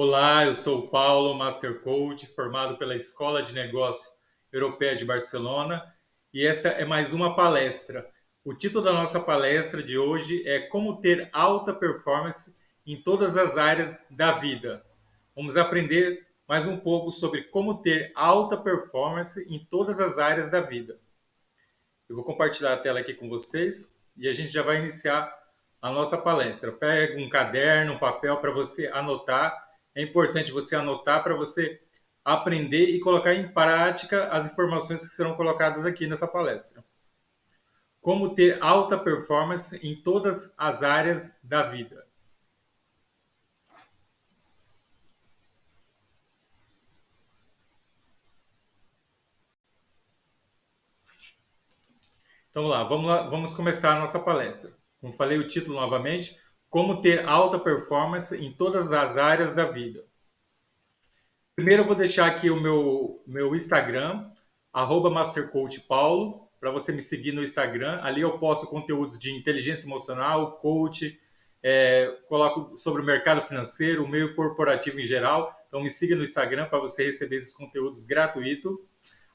Olá, eu sou o Paulo, Master Coach, formado pela Escola de Negócio Europeia de Barcelona, e esta é mais uma palestra. O título da nossa palestra de hoje é Como ter alta performance em todas as áreas da vida. Vamos aprender mais um pouco sobre como ter alta performance em todas as áreas da vida. Eu vou compartilhar a tela aqui com vocês e a gente já vai iniciar a nossa palestra. Pega um caderno, um papel para você anotar. É importante você anotar para você aprender e colocar em prática as informações que serão colocadas aqui nessa palestra. Como ter alta performance em todas as áreas da vida. Então vamos começar a nossa palestra. Como falei o título novamente, como ter alta performance em todas as áreas da vida. Primeiro eu vou deixar aqui o meu Instagram, @mastercoachpaulo, para você me seguir no Instagram. Ali eu posto conteúdos de inteligência emocional, coach, coloco sobre o mercado financeiro, o meio corporativo em geral. Então me siga no Instagram para você receber esses conteúdos gratuitos.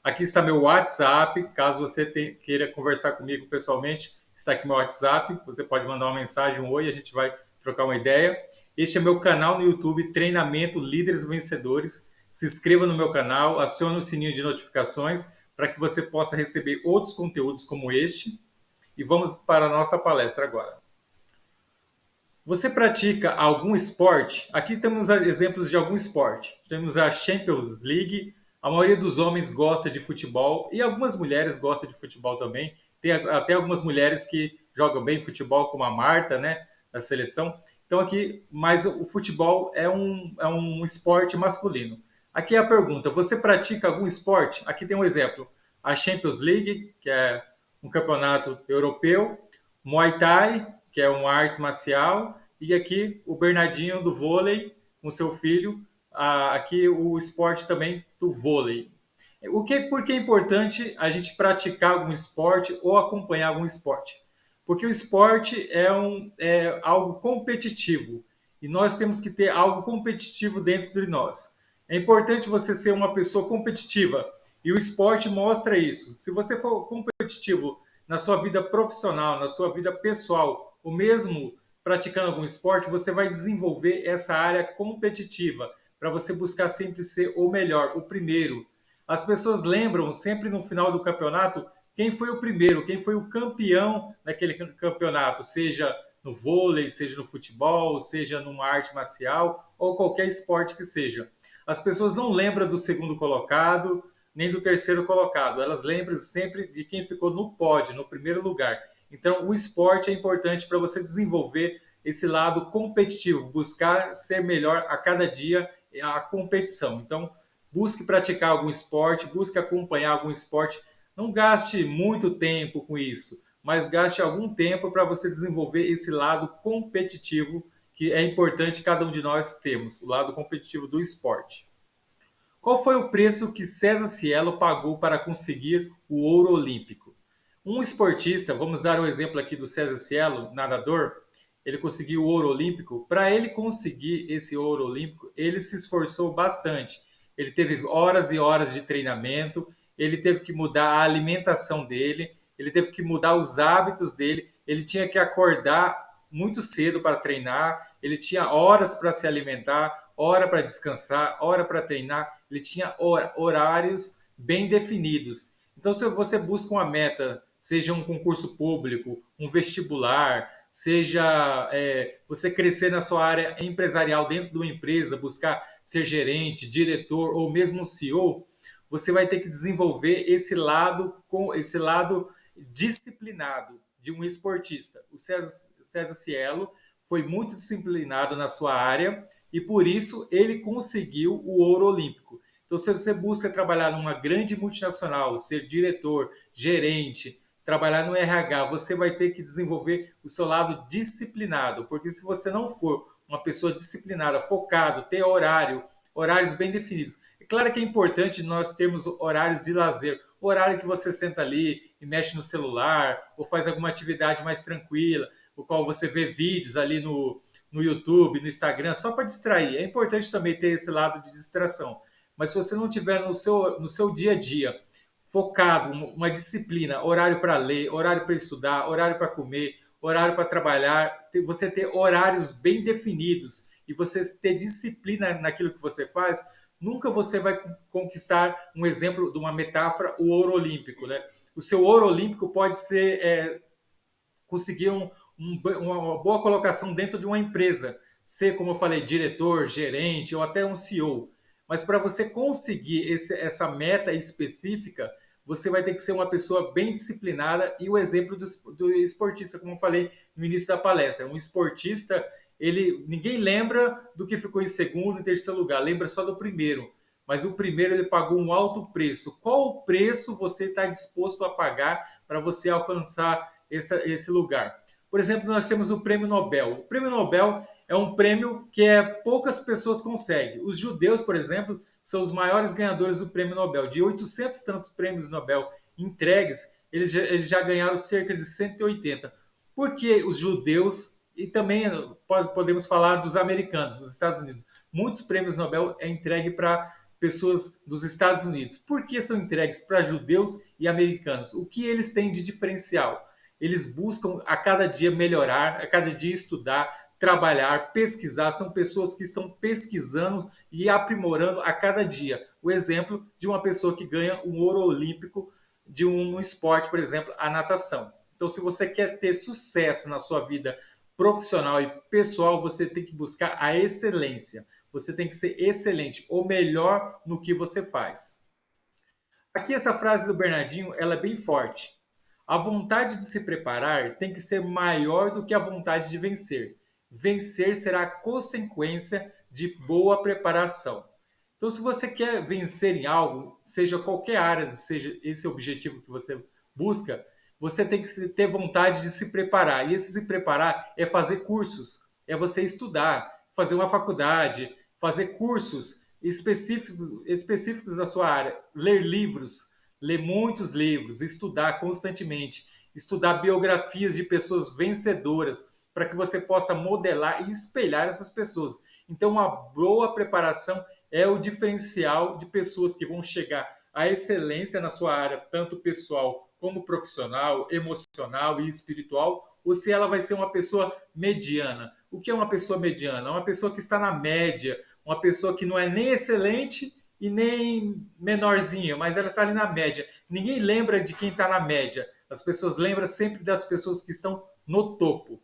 Aqui está meu WhatsApp, caso você queira conversar comigo pessoalmente, está aqui meu WhatsApp. Você pode mandar uma mensagem, um oi, a gente vai trocar uma ideia. Este é meu canal no YouTube, Treinamento Líderes Vencedores. Se inscreva no meu canal, acione o sininho de notificações para que você possa receber outros conteúdos como este. E vamos para a nossa palestra agora. Você pratica algum esporte? Aqui temos exemplos de algum esporte. Temos a Champions League. A maioria dos homens gosta de futebol e algumas mulheres gostam de futebol também. Tem até algumas mulheres que jogam bem futebol, como a Marta, né, da seleção. Então aqui, mas o futebol é um esporte masculino. Aqui é a pergunta: você pratica algum esporte? Aqui tem um exemplo: a Champions League, que é um campeonato europeu, Muay Thai, que é uma arte marcial, e aqui o Bernardinho do vôlei com seu filho, aqui o esporte também do vôlei. Por que é importante a gente praticar algum esporte ou acompanhar algum esporte? Porque o esporte é algo competitivo e nós temos que ter algo competitivo dentro de nós. É importante você ser uma pessoa competitiva e o esporte mostra isso. Se você for competitivo na sua vida profissional, na sua vida pessoal, ou mesmo praticando algum esporte, você vai desenvolver essa área competitiva para você buscar sempre ser o melhor, o primeiro. As pessoas lembram sempre no final do campeonato quem foi o primeiro, quem foi o campeão daquele campeonato, seja no vôlei, seja no futebol, seja numa arte marcial ou qualquer esporte que seja. As pessoas não lembram do segundo colocado, nem do terceiro colocado. Elas lembram sempre de quem ficou no pódio, no primeiro lugar. Então, o esporte é importante para você desenvolver esse lado competitivo, buscar ser melhor a cada dia, a competição. Então, busque praticar algum esporte, busque acompanhar algum esporte. Não gaste muito tempo com isso, mas gaste algum tempo para você desenvolver esse lado competitivo que é importante cada um de nós temos, o lado competitivo do esporte. Qual foi o preço que César Cielo pagou para conseguir o ouro olímpico? Um esportista, vamos dar um exemplo aqui do César Cielo, nadador, ele conseguiu o ouro olímpico. Para ele conseguir esse ouro olímpico, ele se esforçou bastante. Ele teve horas e horas de treinamento, ele teve que mudar a alimentação dele, ele teve que mudar os hábitos dele, ele tinha que acordar muito cedo para treinar, ele tinha horas para se alimentar, hora para descansar, hora para treinar, ele tinha horários bem definidos. Então, se você busca uma meta, seja um concurso público, um vestibular, seja você crescer na sua área empresarial dentro de uma empresa, buscar ser gerente, diretor ou mesmo um CEO, você vai ter que desenvolver esse lado disciplinado de um esportista. O César Cielo foi muito disciplinado na sua área e por isso ele conseguiu o ouro olímpico. Então, se você busca trabalhar numa grande multinacional, ser diretor, gerente, trabalhar no RH, você vai ter que desenvolver o seu lado disciplinado, porque se você não for uma pessoa disciplinada, focado, ter horários bem definidos. É claro que é importante nós termos horários de lazer, o horário que você senta ali e mexe no celular, ou faz alguma atividade mais tranquila, o qual você vê vídeos ali no YouTube, no Instagram, só para distrair. É importante também ter esse lado de distração. Mas se você não tiver no seu dia a dia focado, uma disciplina, horário para ler, horário para estudar, horário para comer, horário para trabalhar, você ter horários bem definidos e você ter disciplina naquilo que você faz, nunca você vai conquistar um exemplo de uma metáfora, o ouro olímpico, né? O seu ouro olímpico pode ser conseguir uma boa colocação dentro de uma empresa, ser, como eu falei, diretor, gerente ou até um CEO. Mas para você conseguir essa meta específica, você vai ter que ser uma pessoa bem disciplinada e o exemplo do esportista, como eu falei no início da palestra. Um esportista, ninguém lembra do que ficou em segundo e terceiro lugar, lembra só do primeiro. Mas o primeiro ele pagou um alto preço. Qual o preço você está disposto a pagar para você alcançar esse lugar? Por exemplo, nós temos o Prêmio Nobel. O Prêmio Nobel é um prêmio que poucas pessoas conseguem. Os judeus, por exemplo, são os maiores ganhadores do Prêmio Nobel. De 800 tantos prêmios Nobel entregues, eles já ganharam cerca de 180. Por que os judeus, e também podemos falar dos americanos, dos Estados Unidos, muitos prêmios Nobel é entregue para pessoas dos Estados Unidos. Por que são entregues para judeus e americanos? O que eles têm de diferencial? Eles buscam a cada dia melhorar, a cada dia estudar, trabalhar, pesquisar. São pessoas que estão pesquisando e aprimorando a cada dia. O exemplo de uma pessoa que ganha um ouro olímpico de um esporte, por exemplo, a natação. Então, se você quer ter sucesso na sua vida profissional e pessoal, você tem que buscar a excelência. Você tem que ser excelente, ou melhor no que você faz. Aqui essa frase do Bernardinho, ela é bem forte. A vontade de se preparar tem que ser maior do que a vontade de vencer. Vencer será a consequência de boa preparação. Então, se você quer vencer em algo, seja qualquer área, seja esse objetivo que você busca, você tem que ter vontade de se preparar. E esse se preparar é fazer cursos, é você estudar, fazer uma faculdade, fazer cursos específicos da sua área, ler livros, ler muitos livros, estudar constantemente, estudar biografias de pessoas vencedoras, para que você possa modelar e espelhar essas pessoas. Então, uma boa preparação é o diferencial de pessoas que vão chegar à excelência na sua área, tanto pessoal como profissional, emocional e espiritual, ou se ela vai ser uma pessoa mediana. O que é uma pessoa mediana? É uma pessoa que está na média, uma pessoa que não é nem excelente e nem menorzinha, mas ela está ali na média. Ninguém lembra de quem está na média. As pessoas lembram sempre das pessoas que estão no topo.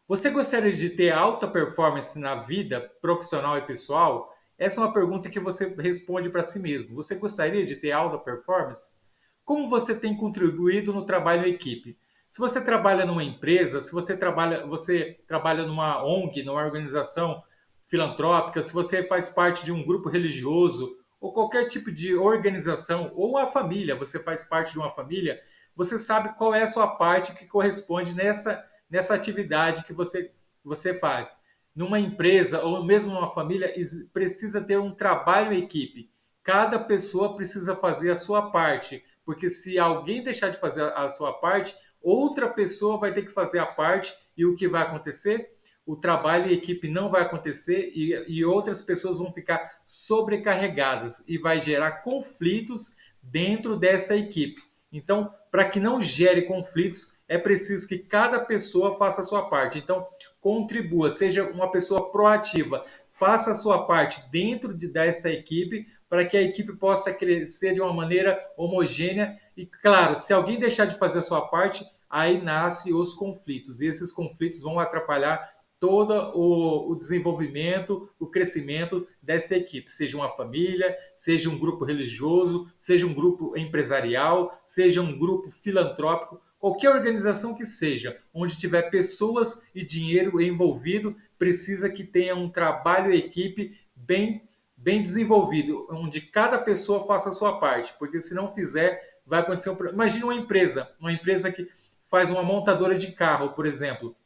Você gostaria de ter alta performance na vida profissional e pessoal? Essa é uma pergunta que você responde para si mesmo. Você gostaria de ter alta performance? Como você tem contribuído no trabalho em equipe? Se você trabalha numa empresa, se você trabalha numa ONG, numa organização filantrópica, se você faz parte de um grupo religioso ou qualquer tipo de organização, ou a família, você faz parte de uma família, você sabe qual é a sua parte que corresponde nessa atividade que você faz. Numa empresa ou mesmo numa família, precisa ter um trabalho em equipe. Cada pessoa precisa fazer a sua parte, porque se alguém deixar de fazer a sua parte, outra pessoa vai ter que fazer a parte e o que vai acontecer? O trabalho em equipe não vai acontecer e outras pessoas vão ficar sobrecarregadas e vai gerar conflitos dentro dessa equipe. Então, para que não gere conflitos, é preciso que cada pessoa faça a sua parte. Então, contribua, seja uma pessoa proativa, faça a sua parte dentro dessa equipe para que a equipe possa crescer de uma maneira homogênea. E, claro, se alguém deixar de fazer a sua parte, aí nascem os conflitos. E esses conflitos vão atrapalhar todo o desenvolvimento, o crescimento dessa equipe, seja uma família, seja um grupo religioso, seja um grupo empresarial, seja um grupo filantrópico, qualquer organização que seja, onde tiver pessoas e dinheiro envolvido, precisa que tenha um trabalho em equipe bem desenvolvido, onde cada pessoa faça a sua parte, porque se não fizer, vai acontecer um problema. Imagina uma empresa que faz uma montadora de carro, por exemplo.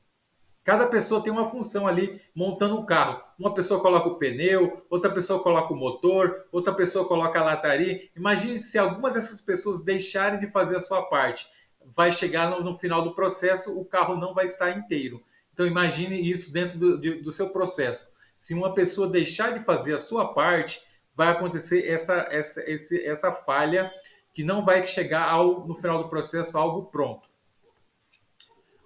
Cada pessoa tem uma função ali montando um carro. Uma pessoa coloca o pneu, outra pessoa coloca o motor, outra pessoa coloca a lataria. Imagine se alguma dessas pessoas deixarem de fazer a sua parte. Vai chegar no final do processo, o carro não vai estar inteiro. Então imagine isso dentro do seu processo. Se uma pessoa deixar de fazer a sua parte, vai acontecer essa falha que não vai chegar no final do processo algo pronto.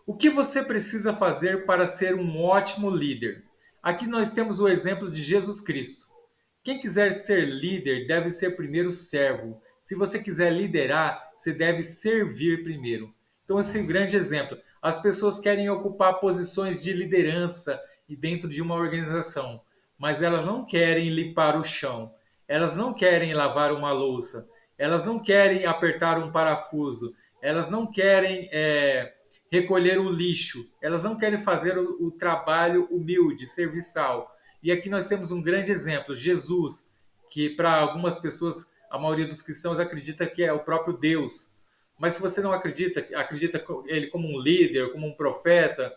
O que você precisa fazer para ser um ótimo líder? Aqui nós temos o exemplo de Jesus Cristo. Quem quiser ser líder deve ser primeiro servo. Se você quiser liderar, você deve servir primeiro. Então, esse é um grande exemplo. As pessoas querem ocupar posições de liderança e dentro de uma organização, mas elas não querem limpar o chão, elas não querem lavar uma louça, elas não querem apertar um parafuso, elas não querem recolher o lixo, elas não querem fazer o trabalho humilde, serviçal. E aqui nós temos um grande exemplo, Jesus, que para algumas pessoas, a maioria dos cristãos acredita que é o próprio Deus. Mas se você não acredita, acredita ele como um líder, como um profeta,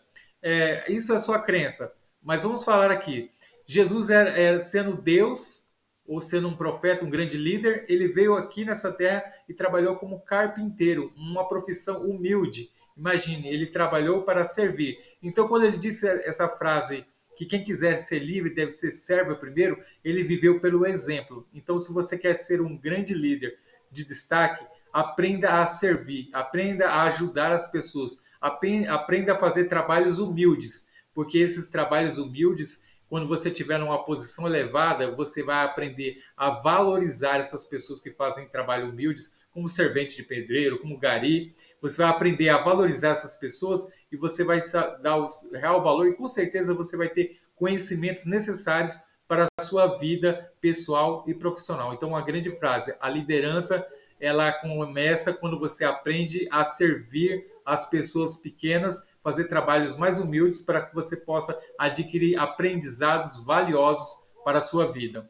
isso é sua crença. Mas vamos falar aqui. Jesus sendo Deus, ou sendo um profeta, um grande líder, ele veio aqui nessa terra e trabalhou como carpinteiro, uma profissão humilde. Imagine, ele trabalhou para servir. Então, quando ele disse essa frase, que quem quiser ser livre deve ser servo primeiro, ele viveu pelo exemplo. Então, se você quer ser um grande líder de destaque, aprenda a servir, aprenda a ajudar as pessoas, aprenda a fazer trabalhos humildes, porque esses trabalhos humildes, quando você estiver numa posição elevada, você vai aprender a valorizar essas pessoas que fazem trabalho humildes, como servente de pedreiro, como gari. Você vai aprender a valorizar essas pessoas e você vai dar o real valor e com certeza você vai ter conhecimentos necessários para a sua vida pessoal e profissional. Então, uma grande frase, a liderança ela começa quando você aprende a servir as pessoas pequenas, fazer trabalhos mais humildes para que você possa adquirir aprendizados valiosos para a sua vida.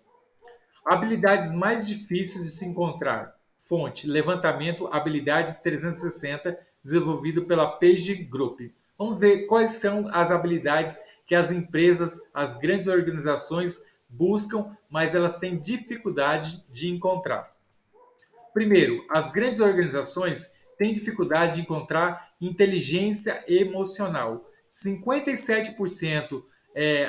Habilidades mais difíceis de se encontrar. Fonte: Levantamento Habilidades 360, desenvolvido pela Page Group. Vamos ver quais são as habilidades que as empresas, as grandes organizações buscam, mas elas têm dificuldade de encontrar. Primeiro, as grandes organizações têm dificuldade de encontrar inteligência emocional. 57%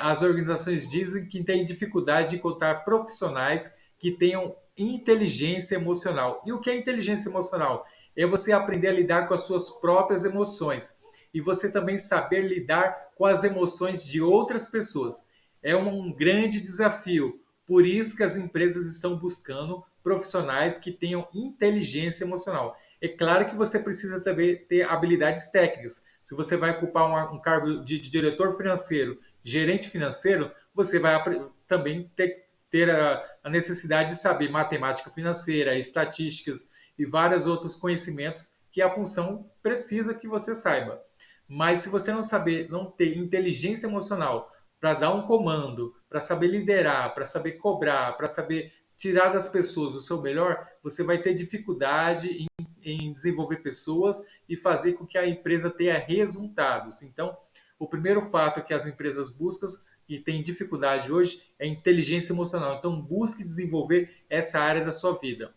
as organizações dizem que têm dificuldade de encontrar profissionais que tenham inteligência emocional. E o que é inteligência emocional? É você aprender a lidar com as suas próprias emoções e você também saber lidar com as emoções de outras pessoas. É um grande desafio. Por isso que as empresas estão buscando profissionais que tenham inteligência emocional. É claro que você precisa também ter habilidades técnicas. Se você vai ocupar um cargo de diretor financeiro, gerente financeiro, você vai também ter a necessidade de saber matemática financeira, estatísticas e vários outros conhecimentos que a função precisa que você saiba. Mas se você não saber, não ter inteligência emocional para dar um comando, para saber liderar, para saber cobrar, para saber tirar das pessoas o seu melhor, você vai ter dificuldade em desenvolver pessoas e fazer com que a empresa tenha resultados. Então, o primeiro fato que as empresas buscam e têm dificuldade hoje é inteligência emocional. Então, busque desenvolver essa área da sua vida.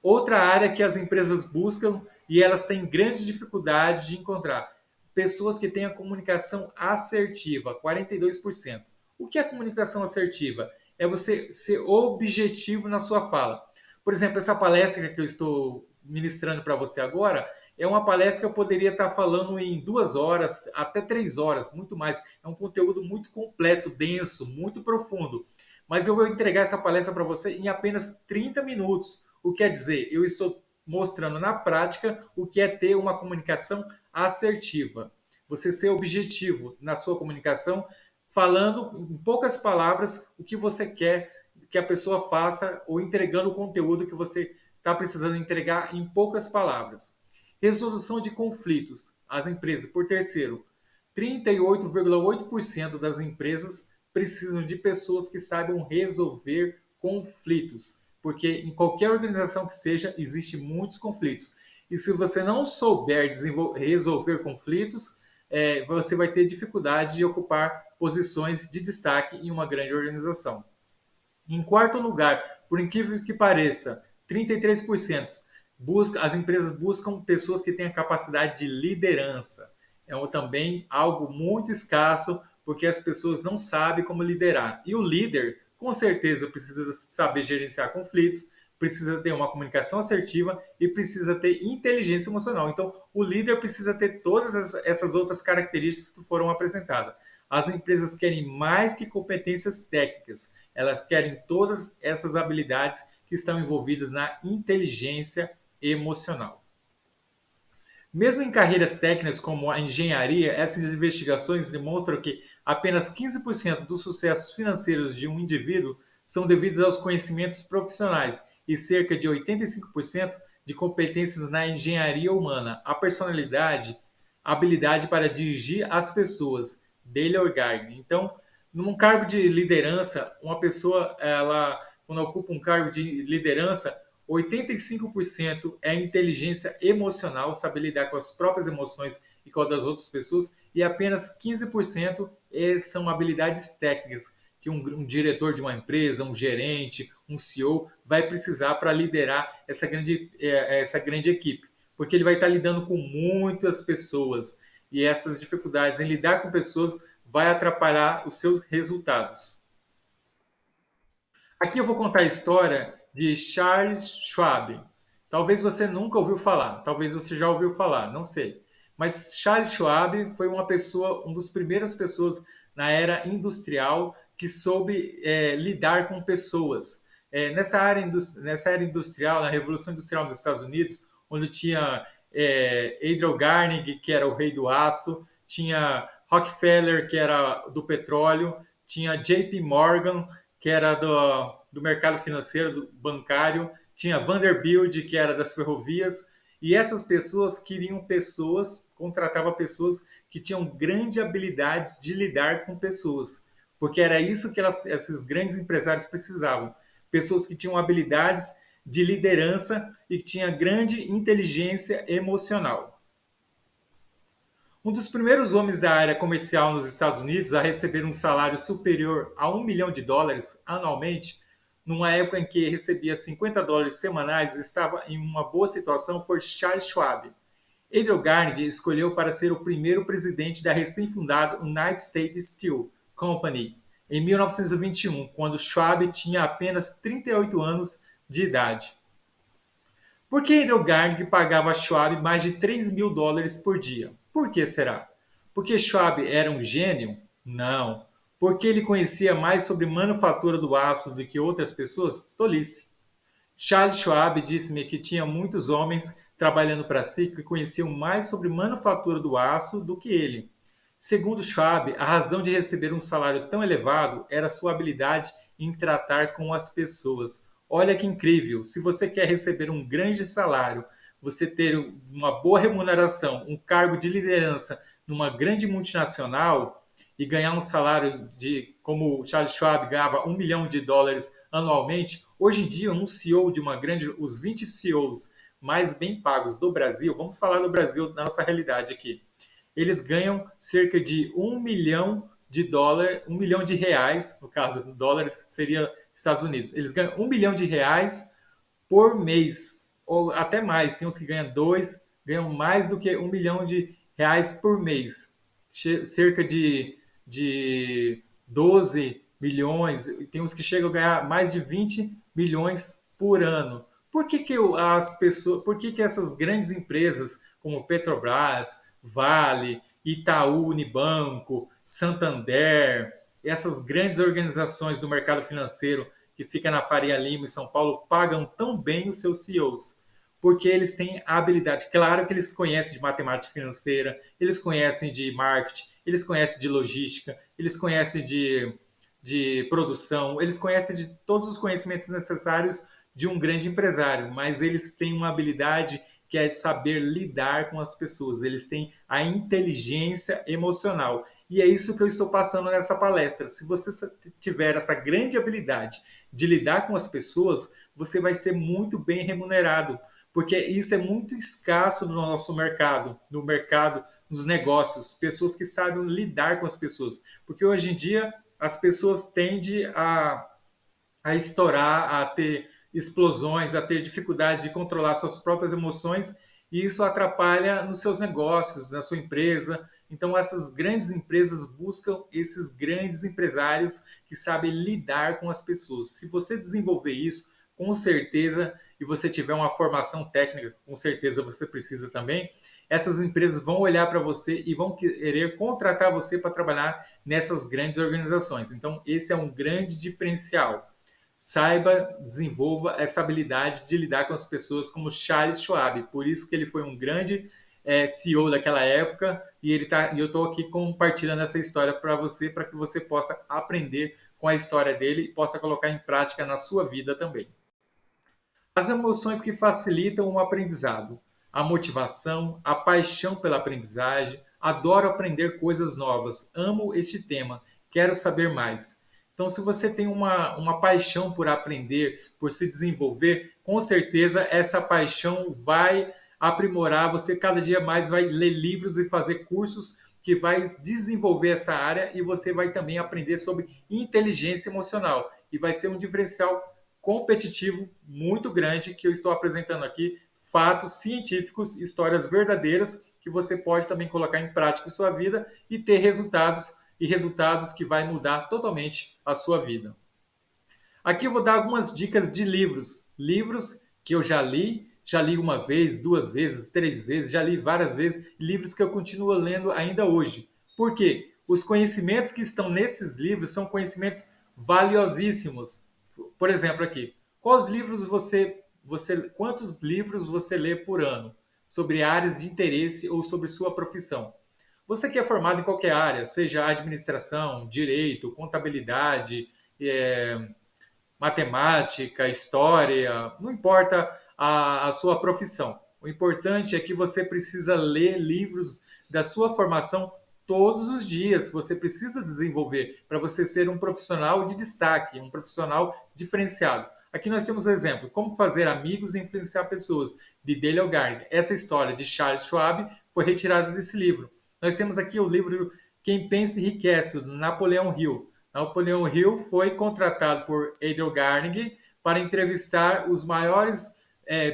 Outra área que as empresas buscam e elas têm grandes dificuldades de encontrar pessoas que tenham comunicação assertiva, 42%. O que é comunicação assertiva? É você ser objetivo na sua fala. Por exemplo, essa palestra que eu estou ministrando para você agora é uma palestra que eu poderia estar falando em 2 horas, até 3 horas, muito mais. É um conteúdo muito completo, denso, muito profundo. Mas eu vou entregar essa palestra para você em apenas 30 minutos. O que quer dizer, eu estou mostrando na prática o que é ter uma comunicação assertiva. Você ser objetivo na sua comunicação, falando em poucas palavras o que você quer que a pessoa faça ou entregando o conteúdo que você está precisando entregar em poucas palavras. Resolução de conflitos. As empresas, por terceiro, 38,8% das empresas precisam de pessoas que saibam resolver conflitos, porque em qualquer organização que seja, existem muitos conflitos. E se você não souber resolver conflitos, você vai ter dificuldade de ocupar posições de destaque em uma grande organização. Em quarto lugar, por incrível que pareça, 33% as empresas buscam pessoas que tenham capacidade de liderança. também algo muito escasso, porque as pessoas não sabem como liderar. E o líder, com certeza, precisa saber gerenciar conflitos, precisa ter uma comunicação assertiva e precisa ter inteligência emocional. Então, o líder precisa ter todas essas outras características que foram apresentadas. As empresas querem mais que competências técnicas, elas querem todas essas habilidades que estão envolvidas na inteligência emocional. Mesmo em carreiras técnicas como a engenharia, essas investigações demonstram que apenas 15% dos sucessos financeiros de um indivíduo são devidos aos conhecimentos profissionais e cerca de 85% de competências na engenharia humana, a personalidade, a habilidade para dirigir as pessoas, Dale Orgard. Então, num cargo de liderança, uma pessoa, ela, quando ocupa um cargo de liderança, 85% é inteligência emocional, saber lidar com as próprias emoções e com as das outras pessoas, e apenas 15% são habilidades técnicas que um diretor de uma empresa, um gerente, um CEO vai precisar para liderar essa grande equipe, porque ele vai estar lidando com muitas pessoas e essas dificuldades em lidar com pessoas vai atrapalhar os seus resultados. Aqui eu vou contar a história de Charles Schwab. Talvez você nunca ouviu falar, talvez você já ouviu falar, não sei. Mas Charles Schwab foi uma pessoa, uma das primeiras pessoas na era industrial que soube lidar com pessoas. Nessa era industrial, na Revolução Industrial dos Estados Unidos, onde tinha Adrian Carnegie, que era o rei do aço, tinha Rockefeller, que era do petróleo, tinha JP Morgan, que era do mercado financeiro, do bancário, tinha Vanderbilt, que era das ferrovias, e essas pessoas queriam pessoas, contratavam pessoas que tinham grande habilidade de lidar com pessoas, porque era isso que esses grandes empresários precisavam, pessoas que tinham habilidades de liderança e que tinham grande inteligência emocional. Um dos primeiros homens da área comercial nos Estados Unidos a receber um salário superior a US$ 1 milhão anualmente, numa época em que recebia US$ 50 semanais e estava em uma boa situação, foi Charles Schwab. Adrian Carnegie escolheu para ser o primeiro presidente da recém-fundada United States Steel Company em 1921, quando Schwab tinha apenas 38 anos de idade. Por que Andrew Carnegie pagava a Schwab mais de US$ 3.000 por dia? Por que será? Porque Schwab era um gênio? Não. Porque ele conhecia mais sobre manufatura do aço do que outras pessoas? Tolice. Charles Schwab disse-me que tinha muitos homens trabalhando para si que conheciam mais sobre manufatura do aço do que ele. Segundo Schwab, a razão de receber um salário tão elevado era sua habilidade em tratar com as pessoas. Olha que incrível! Se você quer receber um grande salário, você ter uma boa remuneração, um cargo de liderança numa grande multinacional e ganhar um salário de, como o Charles Schwab ganhava US$ 1 milhão anualmente, hoje em dia um CEO de uma grande, os 20 CEOs mais bem pagos do Brasil, vamos falar do Brasil, da nossa realidade aqui, eles ganham cerca de US$ 1 milhão, US$ 1 milhão, no caso, dólares seria Estados Unidos. Eles ganham R$ 1 milhão por mês, ou até mais. Tem uns que ganham dois, ganham mais do que R$ 1 milhão por mês. Cerca de 12 milhões, tem uns que chegam a ganhar mais de 20 milhões por ano. Por que, que as pessoas, por que essas grandes empresas como Petrobras, Vale, Itaú Unibanco, Santander, essas grandes organizações do mercado financeiro que fica na Faria Lima, em São Paulo, pagam tão bem os seus CEOs? Porque eles têm a habilidade. Claro que eles conhecem de matemática financeira, eles conhecem de marketing, eles conhecem de logística, eles conhecem de produção, eles conhecem de todos os conhecimentos necessários de um grande empresário, mas eles têm uma habilidade que é saber lidar com as pessoas, eles têm a inteligência emocional. E é isso que eu estou passando nessa palestra. Se você tiver essa grande habilidade de lidar com as pessoas, você vai ser muito bem remunerado, porque isso é muito escasso no nosso mercado, no mercado dos negócios, pessoas que sabem lidar com as pessoas. Porque hoje em dia as pessoas tendem a estourar, a ter explosões, a ter dificuldade de controlar suas próprias emoções, e isso atrapalha nos seus negócios, na sua empresa. Então, essas grandes empresas buscam esses grandes empresários que sabem lidar com as pessoas. Se você desenvolver isso, com certeza, e você tiver uma formação técnica, com certeza você precisa também, essas empresas vão olhar para você e vão querer contratar você para trabalhar nessas grandes organizações. Então, esse é um grande diferencial. Saiba, desenvolva essa habilidade de lidar com as pessoas como Charles Schwab. Por isso que ele foi um grande CEO daquela época e eu estou aqui compartilhando essa história para que você possa aprender com a história dele e possa colocar em prática na sua vida também. As emoções que facilitam o aprendizado. A motivação, a paixão pela aprendizagem. Adoro aprender coisas novas. Amo este tema. Quero saber mais. Então, se você tem uma paixão por aprender, por se desenvolver, com certeza essa paixão vai aprimorar. Você cada dia mais vai ler livros e fazer cursos que vai desenvolver essa área e você vai também aprender sobre inteligência emocional. E vai ser um diferencial competitivo muito grande que eu estou apresentando aqui, fatos científicos, histórias verdadeiras que você pode também colocar em prática em sua vida e ter resultados que vai mudar totalmente a sua vida. Aqui eu vou dar algumas dicas de livros que eu já li uma vez, duas vezes, três vezes, já li várias vezes, livros que eu continuo lendo ainda hoje. Por quê? Os conhecimentos que estão nesses livros são conhecimentos valiosíssimos. Por exemplo, aqui, quantos livros você lê por ano sobre áreas de interesse ou sobre sua profissão? Você que é formado em qualquer área, seja administração, direito, contabilidade, matemática, história, não importa a sua profissão. O importante é que você precisa ler livros da sua formação todos os dias. Você precisa desenvolver para você ser um profissional de destaque, um profissional diferenciado. Aqui nós temos um exemplo, como fazer amigos e influenciar pessoas, de Dale Carnegie. Essa história de Charles Schwab foi retirada desse livro. Nós temos aqui o livro Quem Pensa Enriquece, do Napoleão Hill. Napoleão Hill foi contratado por Dale Carnegie para entrevistar os maiores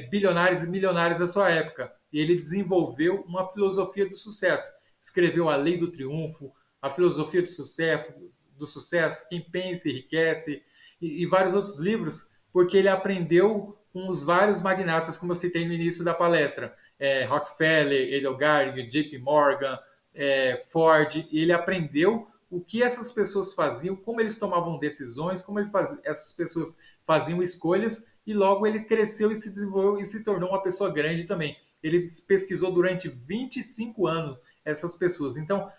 bilionários e milionários da sua época. E ele desenvolveu uma filosofia do sucesso. Escreveu A Lei do Triunfo, A Filosofia do Sucesso, Quem Pensa Enriquece e vários outros livros, porque ele aprendeu com os vários magnatas, como eu citei no início da palestra. Rockefeller, Dale Carnegie, JP Morgan, Ford. E ele aprendeu o que essas pessoas faziam, como eles tomavam decisões, essas pessoas faziam escolhas e logo ele cresceu e se desenvolveu e se tornou uma pessoa grande também. Ele pesquisou durante 25 anos essas pessoas. Então,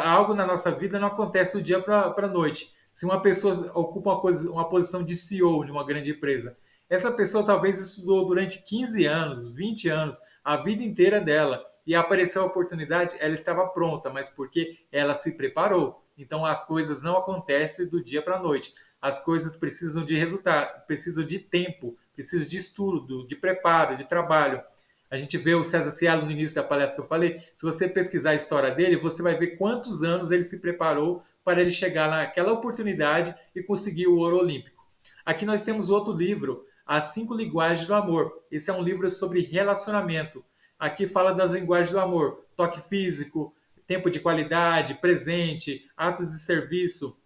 algo na nossa vida não acontece do dia para a noite. Se uma pessoa ocupa uma posição de CEO de uma grande empresa, essa pessoa talvez estudou durante 15 anos, 20 anos, a vida inteira dela, e apareceu a oportunidade, ela estava pronta, mas porque ela se preparou. Então as coisas não acontecem do dia para a noite. As coisas precisam de resultado, precisam de tempo, precisam de estudo, de preparo, de trabalho. A gente vê o César Cielo no início da palestra que eu falei. Se você pesquisar a história dele, você vai ver quantos anos ele se preparou para ele chegar naquela oportunidade e conseguir o ouro olímpico. Aqui nós temos outro livro, As 5 Linguagens do Amor. Esse é um livro sobre relacionamento. Aqui fala das linguagens do amor, toque físico, tempo de qualidade, presente, atos de serviço.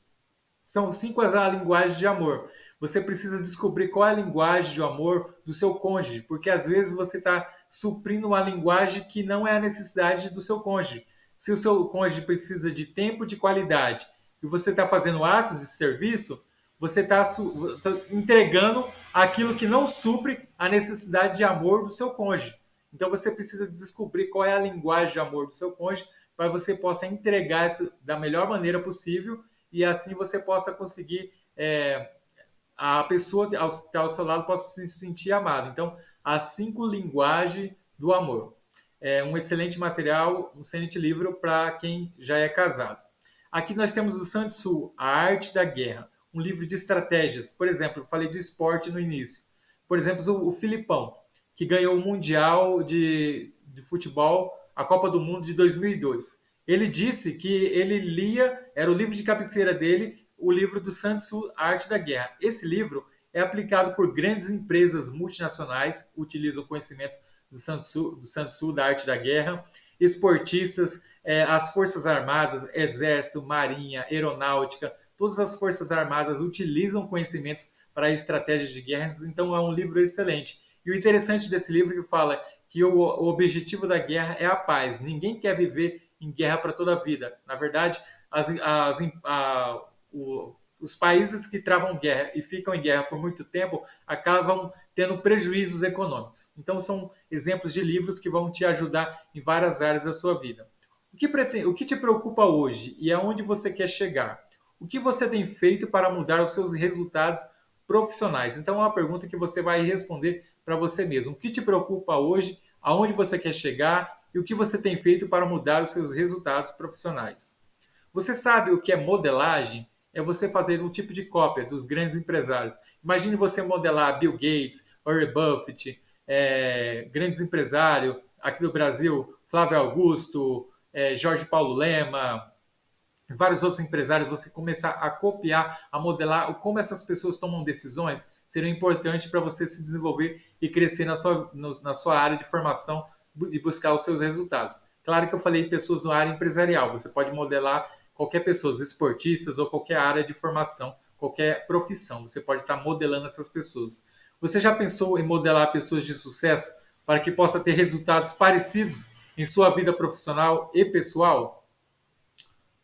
São 5 as linguagens de amor. Você precisa descobrir qual é a linguagem de amor do seu cônjuge, porque às vezes você está suprindo uma linguagem que não é a necessidade do seu cônjuge. Se o seu cônjuge precisa de tempo de qualidade e você está fazendo atos de serviço, você está entregando aquilo que não supre a necessidade de amor do seu cônjuge. Então você precisa descobrir qual é a linguagem de amor do seu cônjuge para você possa entregar isso da melhor maneira possível e assim você possa conseguir a pessoa que está ao seu lado possa se sentir amada. Então, as 5 linguagens do amor. É um excelente material, um excelente livro para quem já é casado. Aqui nós temos o Sun Tzu, A Arte da Guerra, um livro de estratégias. Por exemplo, eu falei de esporte no início. Por exemplo, o Filipão, que ganhou o Mundial de Futebol, a Copa do Mundo de 2002. Ele disse que ele lia, era o livro de cabeceira dele, o livro do Sun Tzu, A Arte da Guerra. Esse livro é aplicado por grandes empresas multinacionais, utilizam conhecimentos do Sun Tzu, da Arte da Guerra, esportistas, as Forças Armadas, Exército, Marinha, Aeronáutica, todas as Forças Armadas utilizam conhecimentos para estratégias de guerra, então é um livro excelente. E o interessante desse livro é que fala que o objetivo da guerra é a paz. Ninguém quer viver em guerra para toda a vida. Na verdade, os países que travam guerra e ficam em guerra por muito tempo acabam tendo prejuízos econômicos. Então, são exemplos de livros que vão te ajudar em várias áreas da sua vida. O que te preocupa hoje e aonde você quer chegar? O que você tem feito para mudar os seus resultados profissionais? Então, é uma pergunta que você vai responder para você mesmo. O que te preocupa hoje? Aonde você quer chegar? E o que você tem feito para mudar os seus resultados profissionais? Você sabe o que é modelagem? É você fazer um tipo de cópia dos grandes empresários. Imagine você modelar Bill Gates, Warren Buffett, grandes empresários aqui do Brasil, Flávio Augusto, Jorge Paulo Lema, vários outros empresários, você começar a copiar, a modelar como essas pessoas tomam decisões, seria importante para você se desenvolver e crescer na sua área de formação e buscar os seus resultados. Claro que eu falei pessoas na área empresarial, você pode modelar qualquer pessoa, esportistas ou qualquer área de formação, qualquer profissão, você pode estar modelando essas pessoas. Você já pensou em modelar pessoas de sucesso para que possa ter resultados parecidos em sua vida profissional e pessoal?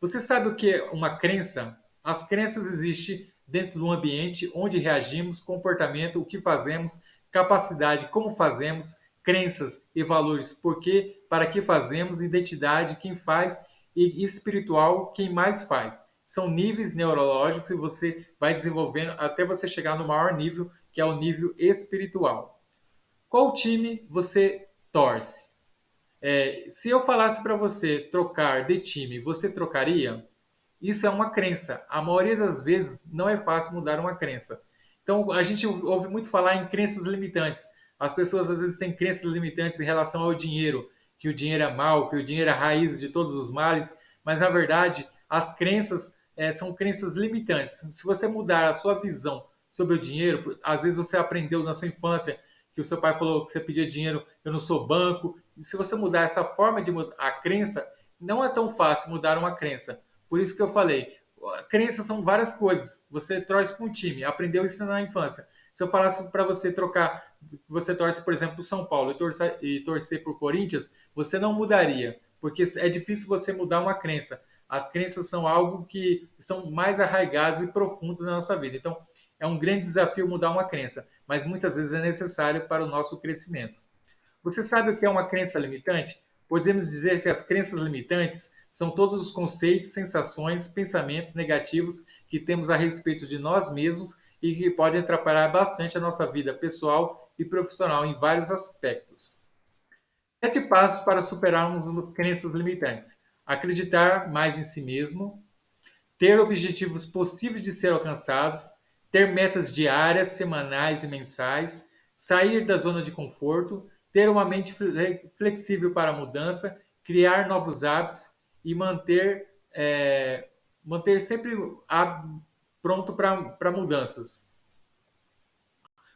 Você sabe o que é uma crença? As crenças existem dentro do ambiente onde reagimos, comportamento, o que fazemos, capacidade, como fazemos, crenças e valores, por quê, para que fazemos, identidade, quem faz e espiritual, quem mais faz. São níveis neurológicos e você vai desenvolvendo até você chegar no maior nível, que é o nível espiritual. Qual time você torce? Se eu falasse para você trocar de time, você trocaria? Isso é uma crença. A maioria das vezes não é fácil mudar uma crença. Então a gente ouve muito falar em crenças limitantes. As pessoas às vezes têm crenças limitantes em relação ao dinheiro, que o dinheiro é mau, que o dinheiro é a raiz de todos os males, mas na verdade as crenças são crenças limitantes. Se você mudar a sua visão sobre o dinheiro, às vezes você aprendeu na sua infância que o seu pai falou que você pedia dinheiro, eu não sou banco. E se você mudar essa forma de mudar a crença, não é tão fácil mudar uma crença. Por isso que eu falei, crenças são várias coisas. Você torce para um time, aprendeu isso na infância. Se eu falasse para você trocar, você torce, por exemplo, para o São Paulo e torcer para o Corinthians, você não mudaria, porque é difícil você mudar uma crença. As crenças são algo que estão mais arraigadas e profundas na nossa vida. Então, é um grande desafio mudar uma crença, mas muitas vezes é necessário para o nosso crescimento. Você sabe o que é uma crença limitante? Podemos dizer que as crenças limitantes são todos os conceitos, sensações, pensamentos negativos que temos a respeito de nós mesmos e que podem atrapalhar bastante a nossa vida pessoal e profissional em vários aspectos. 7 passos para superarmos as crenças limitantes. Acreditar mais em si mesmo, ter objetivos possíveis de ser alcançados, ter metas diárias, semanais e mensais, sair da zona de conforto, ter uma mente flexível para a mudança, criar novos hábitos e manter sempre pronto para mudanças.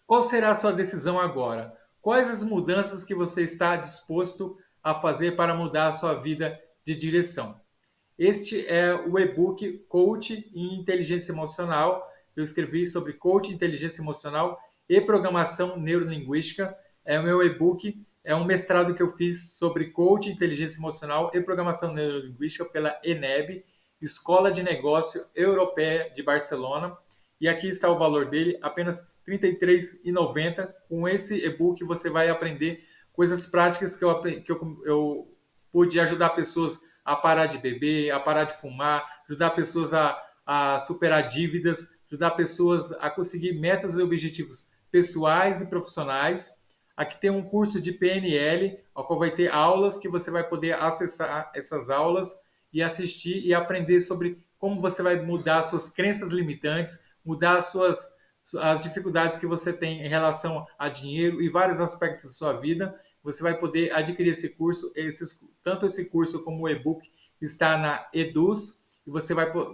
Qual será a sua decisão agora? Quais as mudanças que você está disposto a fazer para mudar a sua vida de direção? Este é o e-book Coach em Inteligência Emocional. Eu escrevi sobre Coach, Inteligência Emocional e Programação Neurolinguística. É o meu e-book, é um mestrado que eu fiz sobre Coach, Inteligência Emocional e Programação Neurolinguística pela ENEB, Escola de Negócio Europeia de Barcelona. E aqui está o valor dele, apenas R$ 33,90. Com esse e-book você vai aprender coisas práticas que eu pude ajudar pessoas a parar de beber, a parar de fumar, ajudar pessoas a superar dívidas, ajudar pessoas a conseguir metas e objetivos pessoais e profissionais. Aqui tem um curso de PNL, ao qual vai ter aulas que você vai poder acessar essas aulas e assistir e aprender sobre como você vai mudar suas crenças limitantes, mudar as dificuldades que você tem em relação a dinheiro e vários aspectos da sua vida. Você vai poder adquirir esse curso, tanto esse curso como o e-book está na Eduz, e você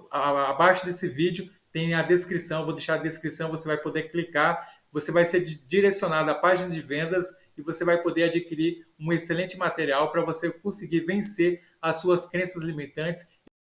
abaixo desse vídeo tem a descrição, vou deixar a descrição, você vai poder clicar, você vai ser direcionado à página de vendas e você vai poder adquirir um excelente material para você conseguir vencer as suas crenças limitantes